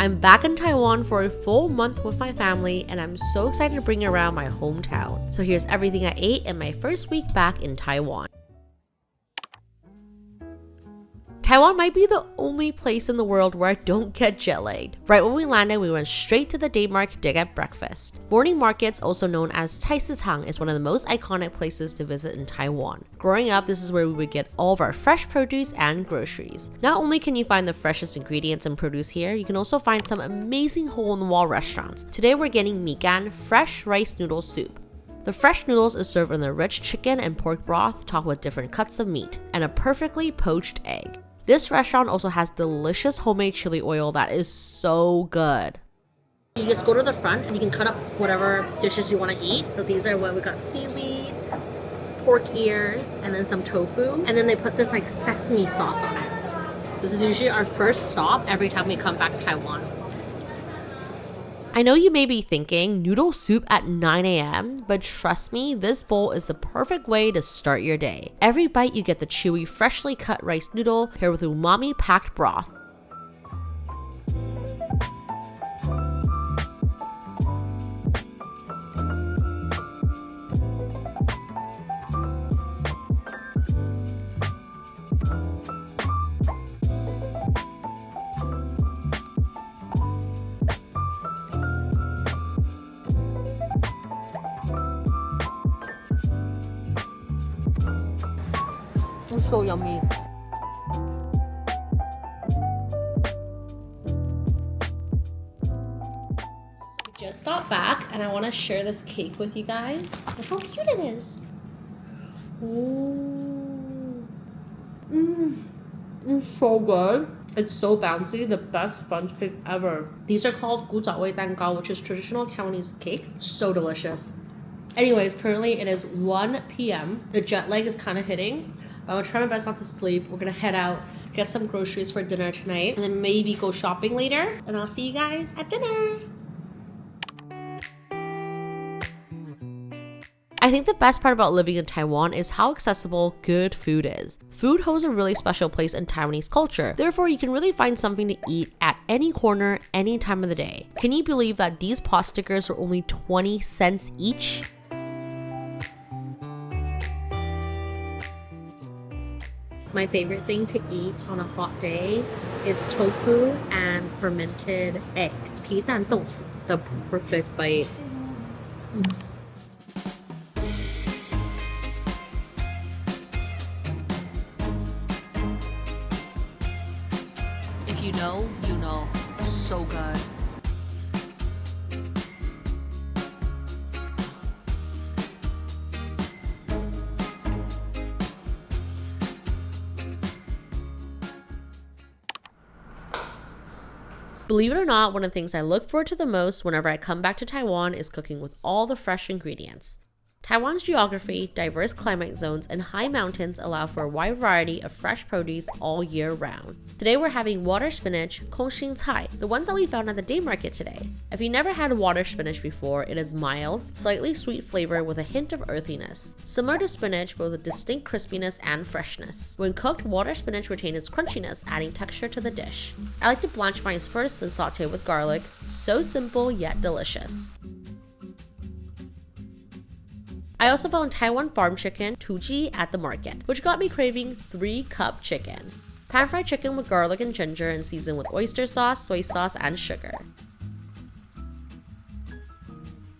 I'm back in Taiwan for a full month with my family, and I'm so excited to bring around my hometown. So here's everything I ate in my first week back in Taiwan. Taiwan might be the only place in the world where I don't get jet lagged. Right when we landed, we went straight to the day market to get breakfast. Morning markets, also known as Taisishang, is one of the most iconic places to visit in Taiwan. Growing up, this is where we would get all of our fresh produce and groceries. Not only can you find the freshest ingredients and produce here, you can also find some amazing hole-in-the-wall restaurants. Today we're getting Mi Gan fresh rice noodle soup. The fresh noodles is served in a rich chicken and pork broth topped with different cuts of meat and a perfectly poached egg. This restaurant also has delicious homemade chili oil that is so good. You just go to the front and you can cut up whatever dishes you want to eat. So these are what we got: seaweed, pork ears, and then some tofu. And then they put this like sesame sauce on it. This is usually our first stop every time we come back to Taiwan. I know you may be thinking, noodle soup at 9 a.m., but trust me, this bowl is the perfect way to start your day. Every bite you get the chewy, freshly cut rice noodle paired with umami-packed broth. It's so yummy. We just got back and I want to share this cake with you guys. Look how cute it is. Ooh. It's so good. It's so bouncy, the best sponge cake ever. These are called gu zao wei dangao, which is traditional Taiwanese cake. So delicious. Anyways, currently it is 1 p.m. The jet lag is kind of hitting. I'm gonna try my best not to sleep. We're gonna head out, get some groceries for dinner tonight, and then maybe go shopping later. And I'll see you guys at dinner. I think the best part about living in Taiwan is how accessible good food is. Food holds a really special place in Taiwanese culture. Therefore, you can really find something to eat at any corner, any time of the day. Can you believe that these pot stickers were only 20 cents each? My favorite thing to eat on a hot day is tofu and fermented egg. 皮蛋豆腐, the perfect bite. If you know, you know. So good. Believe it or not, one of the things I look forward to the most whenever I come back to Taiwan is cooking with all the fresh ingredients. Taiwan's geography, diverse climate zones, and high mountains allow for a wide variety of fresh produce all year round. Today we're having water spinach, kongxing cai, the ones that we found at the day market today. If you never had water spinach before, it is mild, slightly sweet flavor with a hint of earthiness. Similar to spinach, but with a distinct crispiness and freshness. When cooked, water spinach retains its crunchiness, adding texture to the dish. I like to blanch mine first, then saute with garlic. So simple yet delicious. I also found Taiwan farm chicken, tuji, at the market, which got me craving 3-cup chicken. Pan-fried chicken with garlic and ginger and seasoned with oyster sauce, soy sauce, and sugar.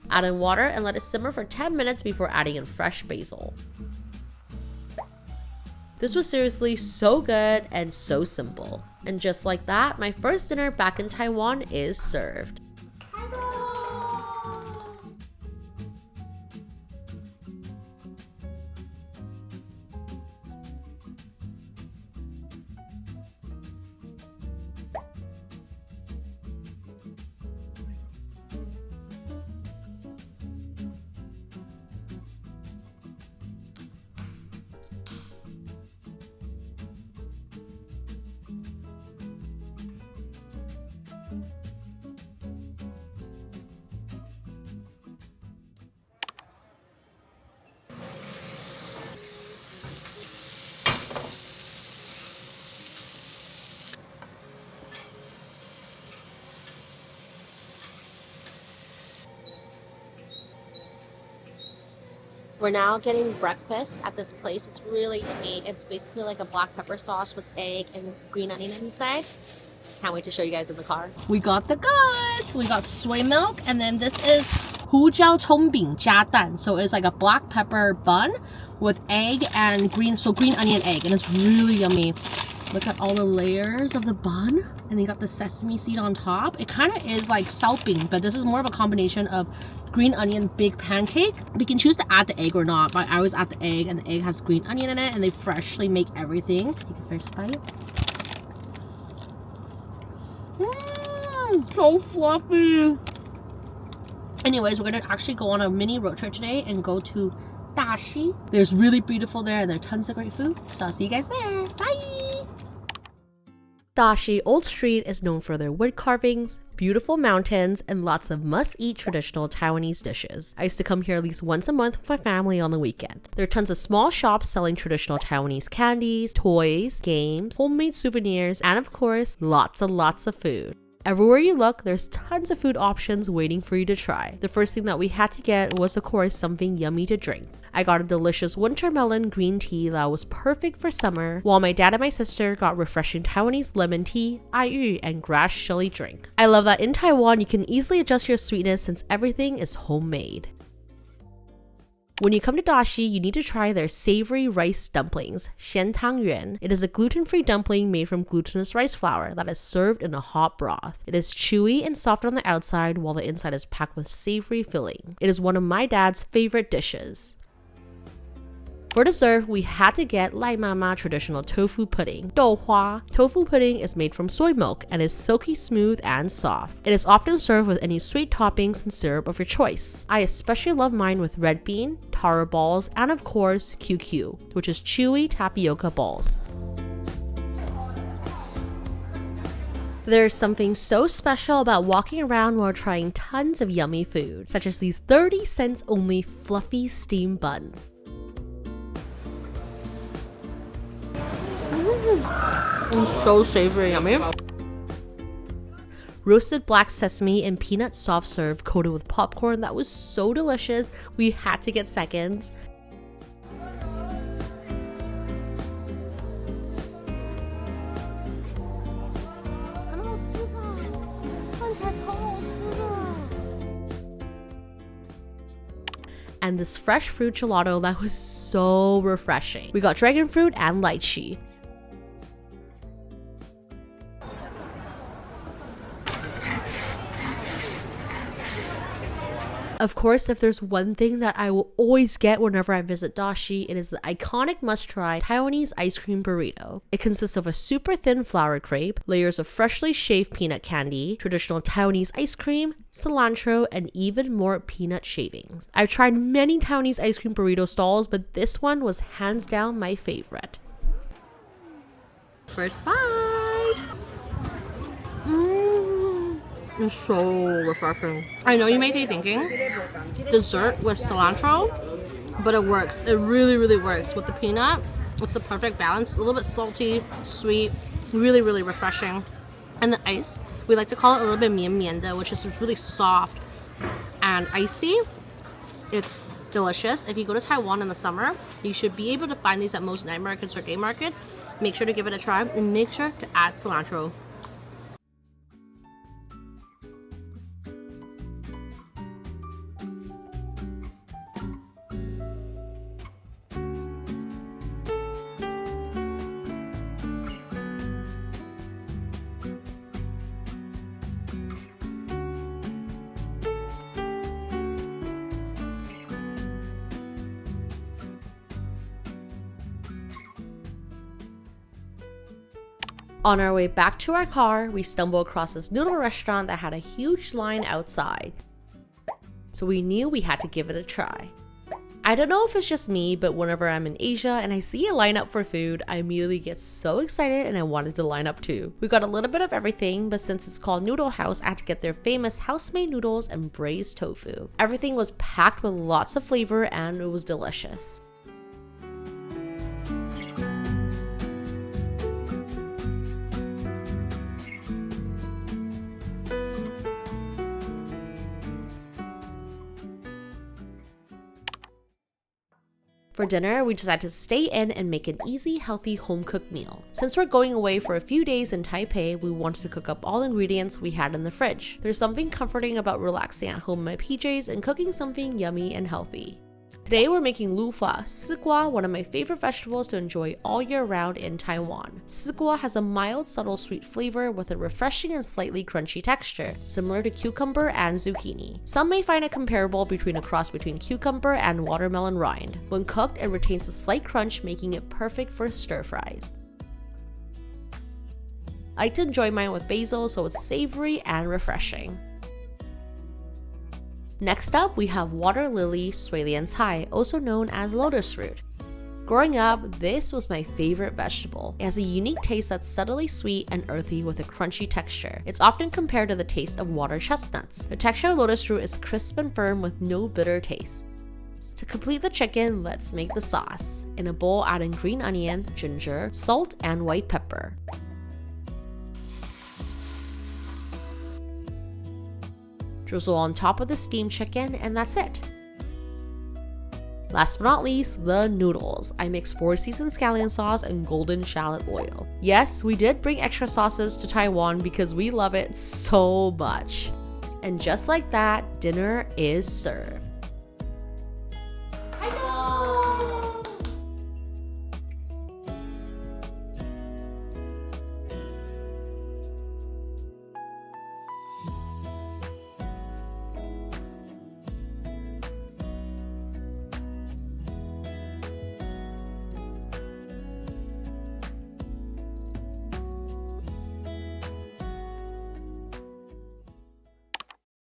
Add in water and let it simmer for 10 minutes before adding in fresh basil. This was seriously so good and so simple. And just like that, my first dinner back in Taiwan is served. We're now getting breakfast at this place. It's really yummy. It's basically like a black pepper sauce with egg and green onion inside. Can't wait to show you guys in the car. We got the goods. We got soy milk, and then this is 胡椒葱饼加蛋. So it's like a black pepper bun with egg and green onion egg, and it's really yummy. Look at all the layers of the bun, and they got the sesame seed on top. It kind of is like salping, but this is more of a combination of green onion big pancake. We can choose to add the egg or not, but I always add the egg, and the egg has green onion in it, and they freshly make everything. Take a first bite. So fluffy. Anyways, we're gonna actually go on a mini road trip today and go to Dashi. There's really beautiful there, and there are tons of great food. So I'll see you guys there. Bye! Dashi Old Street is known for their wood carvings, beautiful mountains, and lots of must-eat traditional Taiwanese dishes. I used to come here at least once a month with my family on the weekend. There are tons of small shops selling traditional Taiwanese candies, toys, games, homemade souvenirs, and of course, lots and lots of food. Everywhere you look, there's tons of food options waiting for you to try. The first thing that we had to get was, of course, something yummy to drink. I got a delicious winter melon green tea that was perfect for summer, while my dad and my sister got refreshing Taiwanese lemon tea, aiyu, and grass chili drink. I love that in Taiwan, you can easily adjust your sweetness since everything is homemade. When you come to Dashi, you need to try their savory rice dumplings, xian tangyuan. It is a gluten-free dumpling made from glutinous rice flour that is served in a hot broth. It is chewy and soft on the outside, while the inside is packed with savory filling. It is one of my dad's favorite dishes. For dessert, we had to get Lai Mama traditional tofu pudding, douhua. Tofu pudding is made from soy milk and is silky smooth and soft. It is often served with any sweet toppings and syrup of your choice. I especially love mine with red bean, taro balls, and of course, QQ, which is chewy tapioca balls. There's something so special about walking around while trying tons of yummy food, such as these 30 cents only fluffy steamed buns. It's so savory, yummy. Roasted black sesame and peanut soft serve coated with popcorn that was so delicious, we had to get seconds. And this fresh fruit gelato that was so refreshing. We got dragon fruit and lychee. Of course, if there's one thing that I will always get whenever I visit Dashi, it is the iconic must-try Taiwanese ice cream burrito. It consists of a super thin flour crepe, layers of freshly shaved peanut candy, traditional Taiwanese ice cream, cilantro, and even more peanut shavings. I've tried many Taiwanese ice cream burrito stalls, but this one was hands down my favorite. First bite! It's so refreshing. I know you may be thinking dessert with cilantro, but it works. It really, really works with the peanut. It's a perfect balance. A little bit salty, sweet, really, really refreshing. And the ice, we like to call it a little bit mian mian de, which is really soft and icy. It's delicious. If you go to Taiwan in the summer, you should be able to find these at most night markets or day markets. Make sure to give it a try and make sure to add cilantro. On our way back to our car, we stumbled across this noodle restaurant that had a huge line outside. So we knew we had to give it a try. I don't know if it's just me, but whenever I'm in Asia and I see a lineup for food, I immediately get so excited and I wanted to line up too. We got a little bit of everything, but since it's called Noodle House, I had to get their famous house-made noodles and braised tofu. Everything was packed with lots of flavor and it was delicious. For dinner, we decided to stay in and make an easy, healthy home-cooked meal. Since we're going away for a few days in Taipei, we wanted to cook up all the ingredients we had in the fridge. There's something comforting about relaxing at home in my PJs and cooking something yummy and healthy. Today we're making lufa, sikwa, one of my favorite vegetables to enjoy all year round in Taiwan. Sikwa has a mild, subtle sweet flavor with a refreshing and slightly crunchy texture, similar to cucumber and zucchini. Some may find it comparable between a cross between cucumber and watermelon rind. When cooked, it retains a slight crunch, making it perfect for stir fries. I like to enjoy mine with basil so it's savory and refreshing. Next up, we have water lily sui lian cai, also known as lotus root. Growing up, this was my favorite vegetable. It has a unique taste that's subtly sweet and earthy with a crunchy texture. It's often compared to the taste of water chestnuts. The texture of lotus root is crisp and firm with no bitter taste. To complete the chicken, let's make the sauce. In a bowl, add in green onion, ginger, salt, and white pepper. Drizzle on top of the steamed chicken, and that's it. Last but not least, the noodles. I mixed 4 seasoned scallion sauce and golden shallot oil. Yes, we did bring extra sauces to Taiwan because we love it so much. And just like that, dinner is served.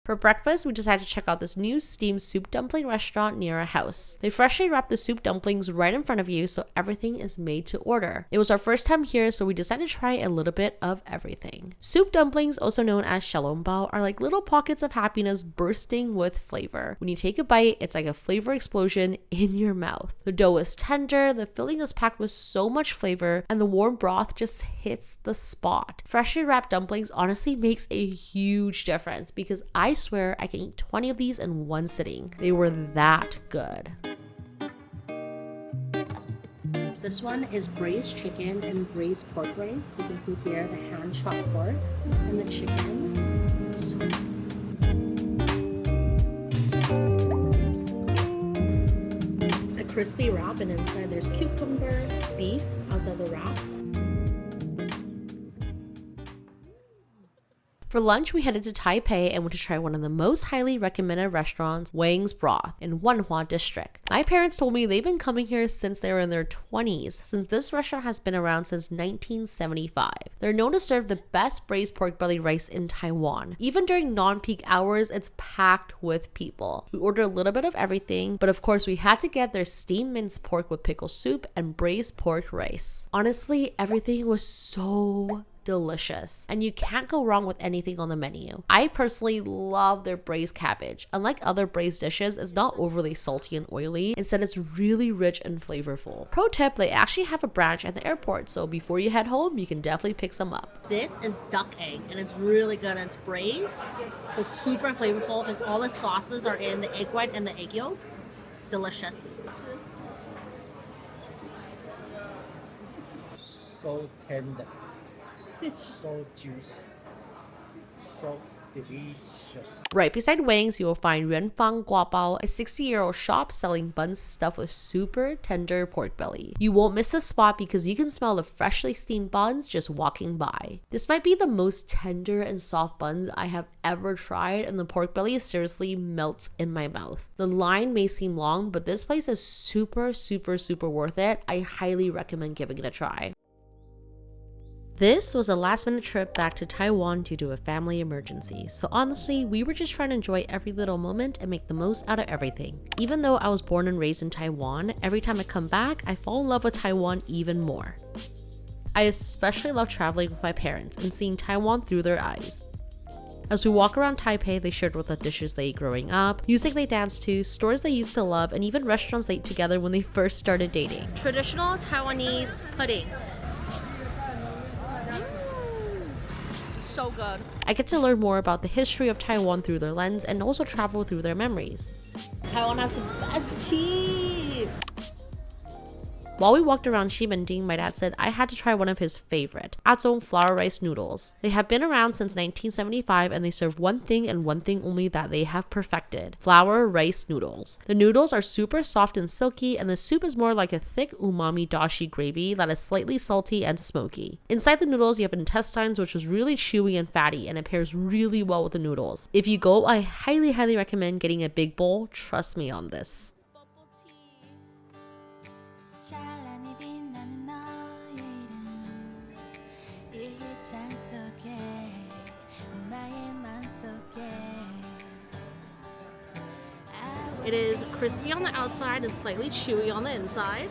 For breakfast, we decided to check out this new steamed soup dumpling restaurant near our house. They freshly wrap the soup dumplings right in front of you, so everything is made to order. It was our first time here, so we decided to try a little bit of everything. Soup dumplings, also known as xiaolongbao, are like little pockets of happiness bursting with flavor. When you take a bite, it's like a flavor explosion in your mouth. The dough is tender, the filling is packed with so much flavor, and the warm broth just hits the spot. Freshly wrapped dumplings honestly makes a huge difference because I swear I can eat 20 of these in one sitting. They were that good. This one is braised chicken and braised pork rice. You can see here the hand chopped pork and the chicken. A crispy wrap, and inside there's cucumber, beef outside the wrap. For lunch, we headed to Taipei and went to try one of the most highly recommended restaurants, Wang's Broth, in Wanhua District. My parents told me they've been coming here since they were in their 20s, since this restaurant has been around since 1975. They're known to serve the best braised pork belly rice in Taiwan. Even during non-peak hours, it's packed with people. We ordered a little bit of everything, but of course we had to get their steamed minced pork with pickle soup and braised pork rice. Honestly, everything was so delicious, and you can't go wrong with anything on the menu. I personally love their braised cabbage. Unlike other braised dishes, it's not overly salty and oily. Instead, it's really rich and flavorful. Pro tip, they actually have a branch at the airport, so before you head home, you can definitely pick some up. This is duck egg, and it's really good, and it's braised, so super flavorful, and all the sauces are in the egg white and the egg yolk. Delicious. So tender. So juicy, so delicious. Right beside Wang's, you will find Yuanfang Guabao, a 60-year-old shop selling buns stuffed with super tender pork belly. You won't miss this spot because you can smell the freshly steamed buns just walking by. This might be the most tender and soft buns I have ever tried, and the pork belly seriously melts in my mouth. The line may seem long, but this place is super worth it. I highly recommend giving it a try. This was a last-minute trip back to Taiwan due to a family emergency, so honestly, we were just trying to enjoy every little moment and make the most out of everything. Even though I was born and raised in Taiwan, every time I come back, I fall in love with Taiwan even more. I especially love traveling with my parents and seeing Taiwan through their eyes. As we walk around Taipei, they shared with us dishes they ate growing up, music they danced to, stores they used to love, and even restaurants they ate together when they first started dating. Traditional Taiwanese pudding. So good. I get to learn more about the history of Taiwan through their lens and also travel through their memories. Taiwan has the best tea! While we walked around Ximending, my dad said I had to try one of his favorite, Azong flour rice noodles. They have been around since 1975 and they serve one thing and one thing only that they have perfected: flour rice noodles. The noodles are super soft and silky, and the soup is more like a thick umami dashi gravy that is slightly salty and smoky. Inside the noodles, you have intestines, which is really chewy and fatty, and it pairs really well with the noodles. If you go, I highly recommend getting a big bowl. Trust me on this. It is crispy on the outside and slightly chewy on the inside.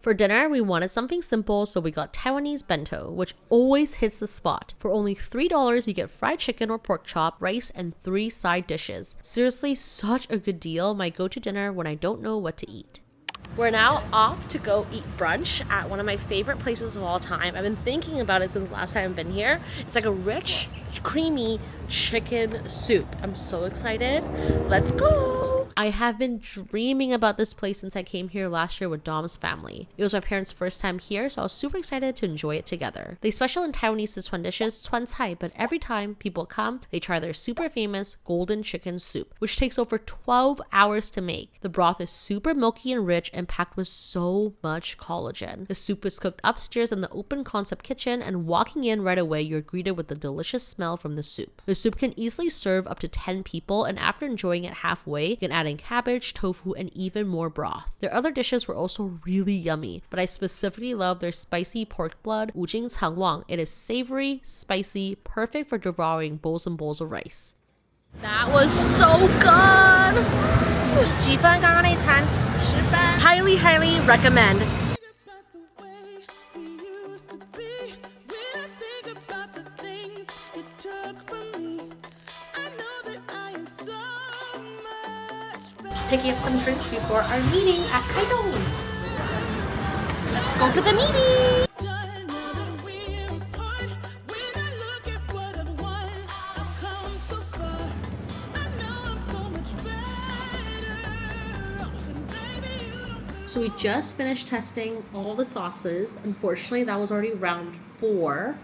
For dinner, we wanted something simple, so we got Taiwanese bento, which always hits the spot. For only $3, you get fried chicken or pork chop, rice, and 3 side dishes. Seriously, such a good deal. My go-to dinner when I don't know what to eat. We're now off to go eat brunch at one of my favorite places of all time. I've been thinking about it since the last time I've been here. It's like a rich, creamy chicken soup. I'm so excited. Let's go! I have been dreaming about this place since I came here last year with Dom's family. It was my parents' first time here, so I was super excited to enjoy it together. They special in Taiwanese Sichuan dishes, Chuan Cai, but every time people come, they try their super famous golden chicken soup, which takes over 12 hours to make. The broth is super milky and rich and packed with so much collagen. The soup is cooked upstairs in the open concept kitchen, and walking in right away, you're greeted with the delicious smell from the soup. The soup can easily serve up to 10 people, and after enjoying it halfway, you can add in cabbage, tofu, and even more broth. Their other dishes were also really yummy, but I specifically love their spicy pork blood, wujing tangyuan. It is savory, spicy, perfect for devouring bowls and bowls of rice. That was so good! 几分刚刚那餐10分 highly recommend. Picking up some drinks before our meeting at Kaidong. Let's go to the meeting! So we just finished testing all the sauces. Unfortunately, that was already round 4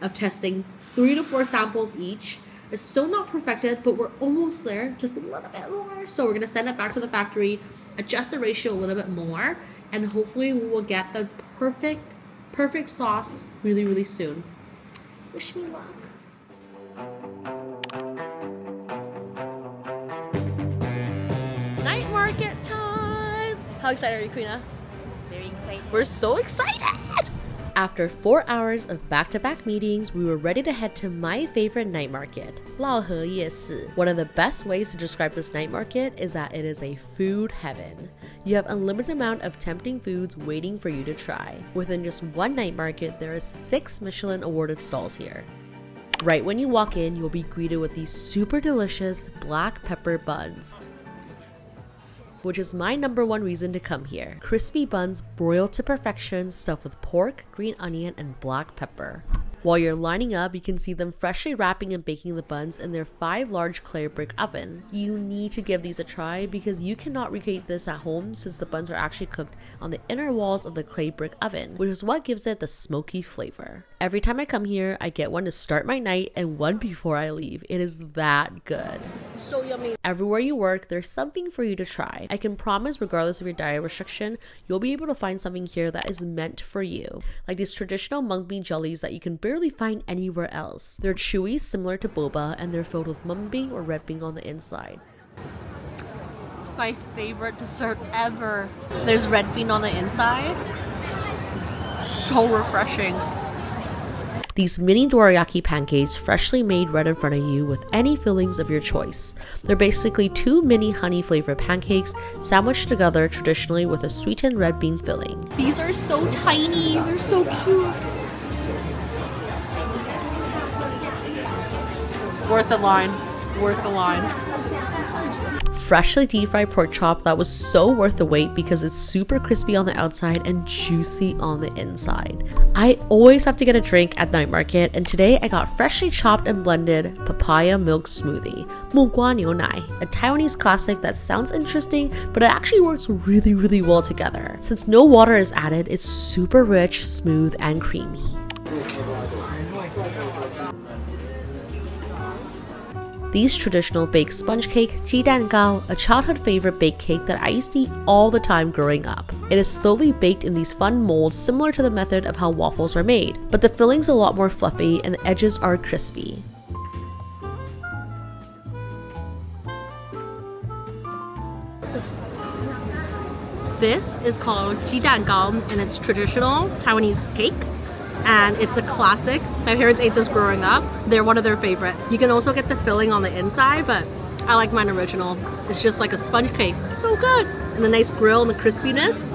of testing 3 to 4 samples each. It's still not perfected, but we're almost there, just a little bit more. So we're gonna send it back to the factory, adjust the ratio a little bit more, and hopefully we will get the perfect sauce really soon. Wish me luck. Night market time! How excited are you, Queena? Very excited. We're so excited! After 4 hours of back-to-back meetings, we were ready to head to my favorite night market, Raohe Yesi. One of the best ways to describe this night market is that it is a food heaven. You have an unlimited amount of tempting foods waiting for you to try. Within just one night market, there are 6 Michelin awarded stalls here. Right when you walk in, you'll be greeted with these super delicious black pepper buns, which is my #1 reason to come here. Crispy buns broiled to perfection, stuffed with pork, green onion, and black pepper. While you're lining up, you can see them freshly wrapping and baking the buns in their 5 large clay brick oven. You need to give these a try because you cannot recreate this at home since the buns are actually cooked on the inner walls of the clay brick oven, which is what gives it the smoky flavor. Every time I come here, I get one to start my night and one before I leave. It is that good. So yummy. Everywhere you work, there's something for you to try. I can promise, regardless of your diet restriction, you'll be able to find something here that is meant for you. Like these traditional mung bean jellies that you can barely find anywhere else. They're chewy, similar to boba, and they're filled with mung bean or red bean on the inside. It's my favorite dessert ever. There's red bean on the inside. So refreshing. These mini dorayaki pancakes, freshly made right in front of you with any fillings of your choice. They're basically 2 mini honey flavored pancakes sandwiched together traditionally with a sweetened red bean filling. These are so tiny. They're so cute. Worth the line. Worth the line. Freshly deep fried pork chop that was so worth the wait because it's super crispy on the outside and juicy on the inside. I always have to get a drink at night market, and today I got freshly chopped and blended papaya milk smoothie, 木瓜牛奶, a Taiwanese classic that sounds interesting, but it actually works really well together. Since no water is added, it's super rich, smooth, and creamy. These traditional baked sponge cake, 鸡蛋糕, a childhood favorite baked cake that I used to eat all the time growing up. It is slowly baked in these fun molds similar to the method of how waffles are made, but the filling's a lot more fluffy and the edges are crispy. This is called 鸡蛋糕, and it's traditional Taiwanese cake. And it's a classic. My parents ate this growing up. They're one of their favorites. You can also get the filling on the inside, but I like mine original. It's just like a sponge cake. So good. And the nice grill and the crispiness.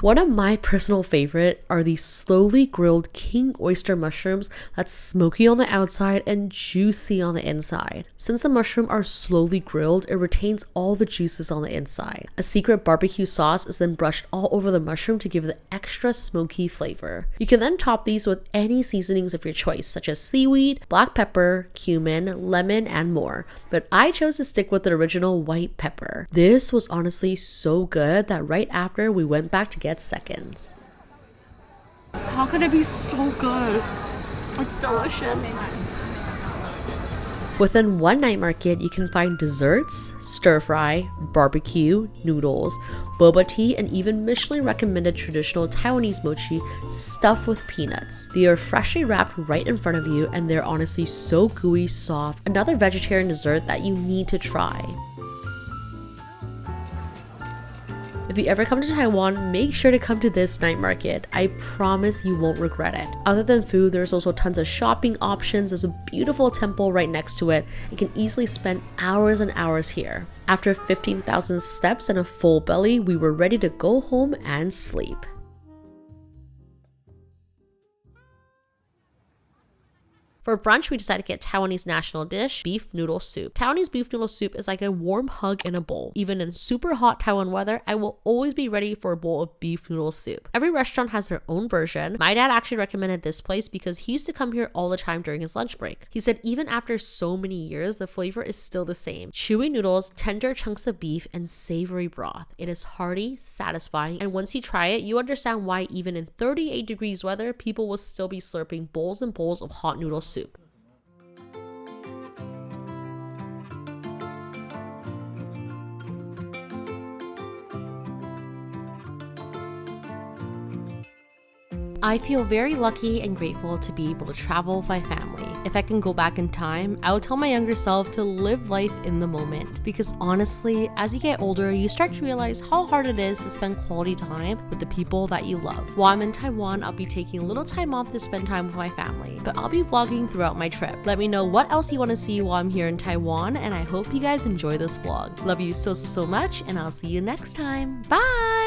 One of my personal favorite are these slowly grilled king oyster mushrooms that's smoky on the outside and juicy on the inside. Since the mushrooms are slowly grilled, it retains all the juices on the inside. A secret barbecue sauce is then brushed all over the mushroom to give the extra smoky flavor. You can then top these with any seasonings of your choice, such as seaweed, black pepper, cumin, lemon, and more. But I chose to stick with the original white pepper. This was honestly so good that right after we went back to get seconds. How could it be so good? It's delicious. Within one night market, you can find desserts, stir fry, barbecue, noodles, boba tea, and even Michelin recommended traditional Taiwanese mochi stuffed with peanuts. They are freshly wrapped right in front of you, and they're honestly so gooey soft. Another vegetarian dessert that you need to try. If you ever come to Taiwan, make sure to come to this night market. I promise you won't regret it. Other than food, there's also tons of shopping options. There's a beautiful temple right next to it. You can easily spend hours and hours here. After 15,000 steps and a full belly, we were ready to go home and sleep. For brunch, we decided to get Taiwanese national dish, beef noodle soup. Taiwanese beef noodle soup is like a warm hug in a bowl. Even in super hot Taiwan weather, I will always be ready for a bowl of beef noodle soup. Every restaurant has their own version. My dad actually recommended this place because he used to come here all the time during his lunch break. He said even after so many years, the flavor is still the same. Chewy noodles, tender chunks of beef, and savory broth. It is hearty, satisfying, and once you try it, you understand why even in 38 degrees weather, people will still be slurping bowls and bowls of hot noodle soup. I feel very lucky and grateful to be able to travel with my family. If I can go back in time, I would tell my younger self to live life in the moment. Because honestly, as you get older, you start to realize how hard it is to spend quality time with the people that you love. While I'm in Taiwan, I'll be taking a little time off to spend time with my family. But I'll be vlogging throughout my trip. Let me know what else you want to see while I'm here in Taiwan, and I hope you guys enjoy this vlog. Love you so much, and I'll see you next time. Bye!